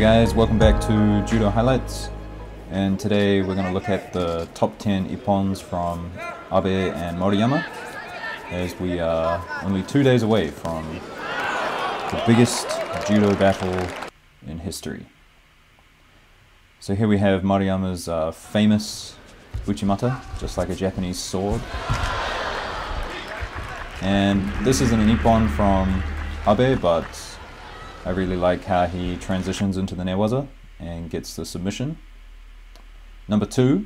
guys, welcome back to Judo Highlights, and today we're going to look at the top 10 Ippons from Abe and Maruyama, as we are only 2 days away from the biggest judo battle in history. So here we have Maruyama's famous Uchimata, just like a Japanese sword. And this isn't an Ippon from Abe, but I really like how he transitions into the newaza and gets the submission. Number 2,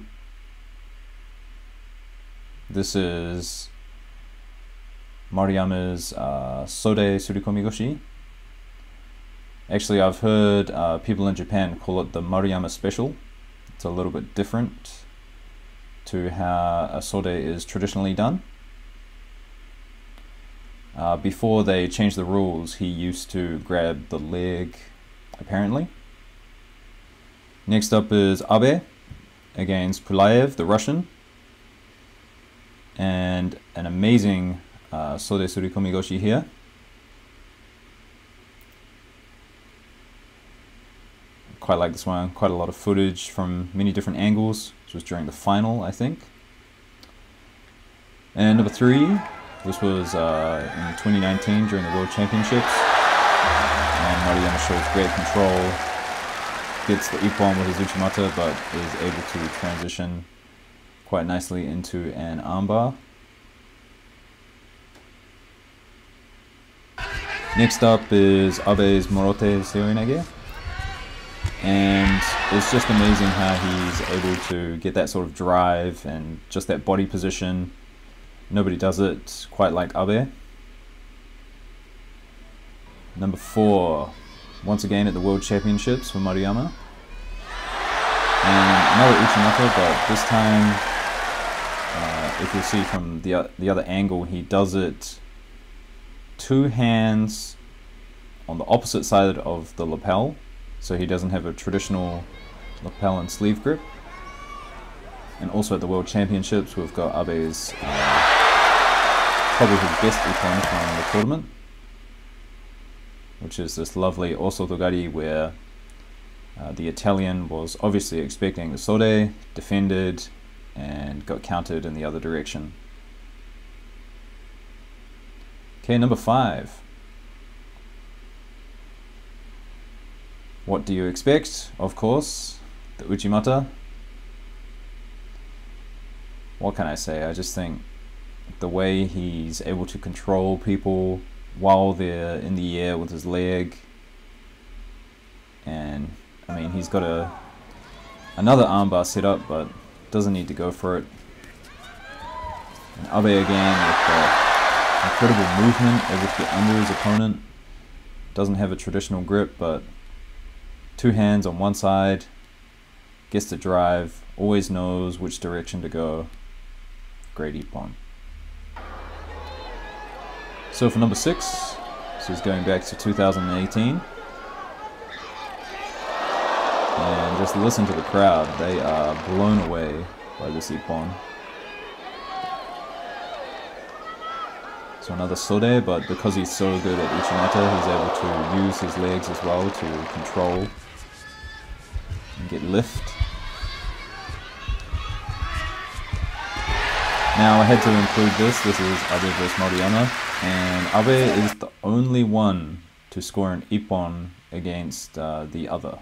this is Maruyama's Sode surikomigoshi. Actually, I've heard people in Japan call it the Maruyama special. It's a little bit different to how a Sode is traditionally done. Before they changed the rules, he used to grab the leg, apparently. Next up is Abe against Pulayev, the Russian. And an amazing Sode surikomigoshi here. Quite like this one, quite a lot of footage from many different angles. This was during the final, I think. And number 3. This was in 2019 during the World Championships, and Maruyama shows great control, gets the Ippon with his Uchimata, but is able to transition quite nicely into an armbar. Next up is Abe's Morote Seoi nage, and it's just amazing how he's able to get that sort of drive and just that body position. Nobody does it quite like Abe. Number 4, once again at the World Championships for Maruyama. And another Uchimata, but this time, if you'll see from the other angle, he does it 2 hands on the opposite side of the lapel. So he doesn't have a traditional lapel and sleeve grip. And also at the World Championships, we've got Abe's probably his best Ippon from the tournament, which is this lovely Osotogari where the Italian was obviously expecting the Sode, defended, and got countered in the other direction. Okay, number 5. What do you expect? Of course, the Uchimata. What can I say? I just think the way he's able to control people while they're in the air with his leg, and I mean he's got another armbar set up but doesn't need to go for it. And Abe again with the incredible movement, able to get under his opponent, doesn't have a traditional grip but 2 hands on one side, gets to drive, always knows which direction to go. Great Ippon. So for number 6, this is going back to 2018, and just listen to the crowd, they are blown away by this Ippon. So another Sode, but because he's so good at Uchimata, he's able to use his legs as well to control and get lift. Now I had to include this is Abe vs Maruyama, and Abe is the only one to score an Ippon against the other.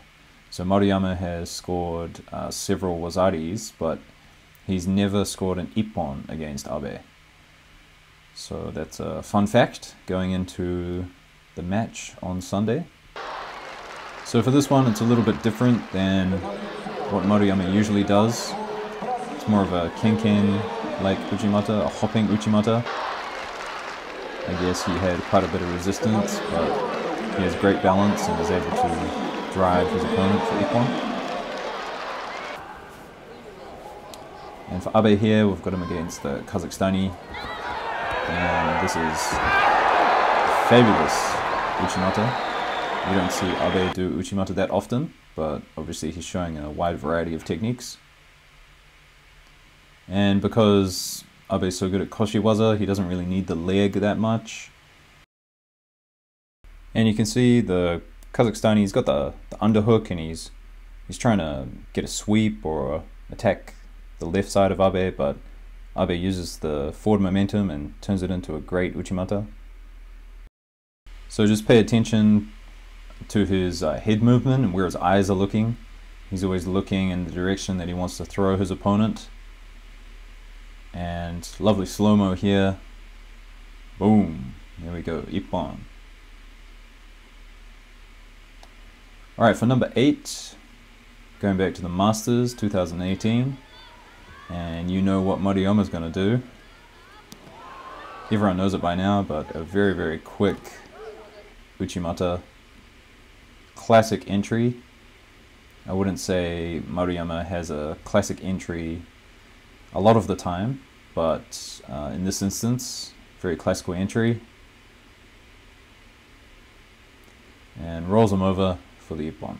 So Maruyama has scored several wazaris, but he's never scored an Ippon against Abe. So that's a fun fact going into the match on Sunday. So for this one, it's a little bit different than what Maruyama usually does. It's more of a ken-ken like Uchimata, a hopping Uchimata. I guess he had quite a bit of resistance, but he has great balance and is able to drive his opponent for Ippon. And for Abe here, we've got him against the Kazakhstani, and this is a fabulous Uchimata. You don't see Abe do Uchimata that often, but obviously he's showing a wide variety of techniques. And because Abe's so good at koshiwaza, he doesn't really need the leg that much. And you can see the Kazakhstani, he's got the underhook, and he's trying to get a sweep or attack the left side of Abe, but Abe uses the forward momentum and turns it into a great Uchimata. So just pay attention to his head movement and where his eyes are looking. He's always looking in the direction that he wants to throw his opponent. And lovely slow-mo here. Boom. There we go. Ippon. Alright, for number 8, going back to the Masters 2018. And you know what Maruyama's going to do. Everyone knows it by now, but a very, very quick Uchimata. Classic entry. I wouldn't say Maruyama has a classic entry a lot of the time, but in this instance, very classical entry. And rolls him over for the Ippon.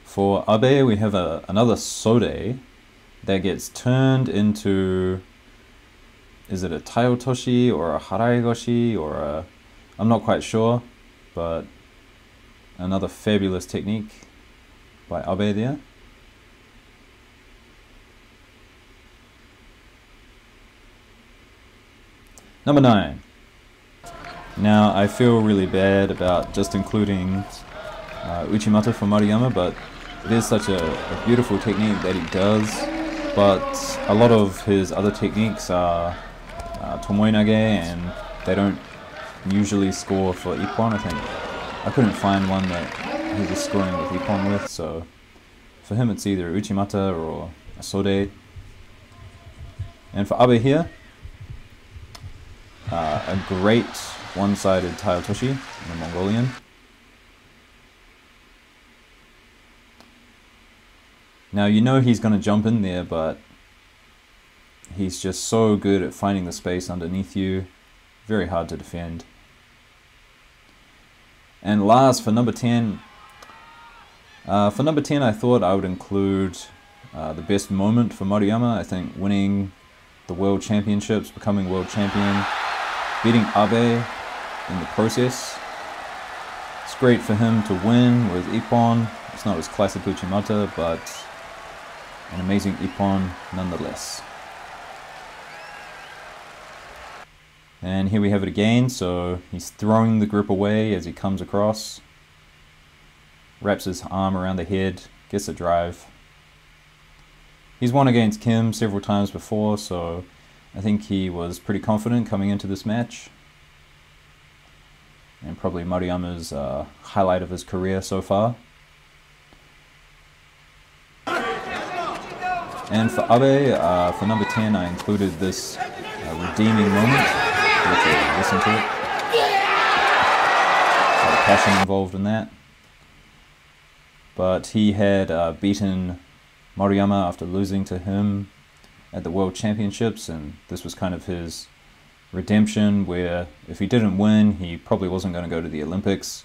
For Abe, we have another Sode that gets turned into, is it a Taiotoshi or a Haraigoshi or a, I'm not quite sure, but another fabulous technique by Abe there. Number 9. Now I feel really bad about just including Uchimata for Maruyama, but it is such a beautiful technique that he does, but a lot of his other techniques are tomoe nage, and they don't usually score for Ippon. I think I couldn't find one that he was scoring with Ippon with, so for him it's either Uchimata or a Sode. And for Abe here, a great one-sided Taiotoshi in the Mongolian. Now you know he's going to jump in there, but he's just so good at finding the space underneath you. Very hard to defend. And last, for number 10. I thought I would include the best moment for Maruyama. I think winning the World Championships, becoming World Champion, beating Abe in the process. It's great for him to win with Ippon. It's not his classic Uchimata, but an amazing Ippon nonetheless. And here we have it again, so he's throwing the grip away as he comes across. Wraps his arm around the head, gets a drive. He's won against Kim several times before, so I think he was pretty confident coming into this match. And probably Maruyama's highlight of his career so far. And for Abe, for number 10, I included this redeeming moment. Listen to it. A lot of passion involved in that. But he had beaten Maruyama after losing to him at the World Championships, and this was kind of his redemption, where if he didn't win, he probably wasn't going to go to the Olympics.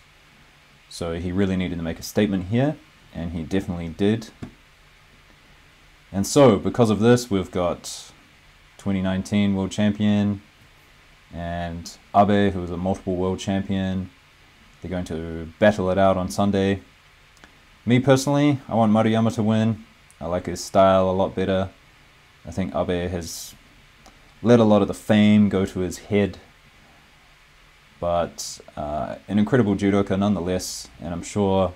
So he really needed to make a statement here, and he definitely did. And so, because of this, we've got 2019 World Champion and Abe, who is a multiple World Champion. They're going to battle it out on Sunday. Me personally, I want Maruyama to win. I like his style a lot better. I think Abe has let a lot of the fame go to his head. But an incredible judoka nonetheless, and I'm sure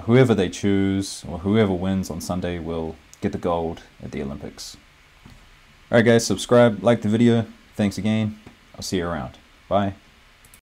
whoever they choose, or whoever wins on Sunday, will get the gold at the Olympics. Alright guys, subscribe, like the video. Thanks again. I'll see you around. Bye.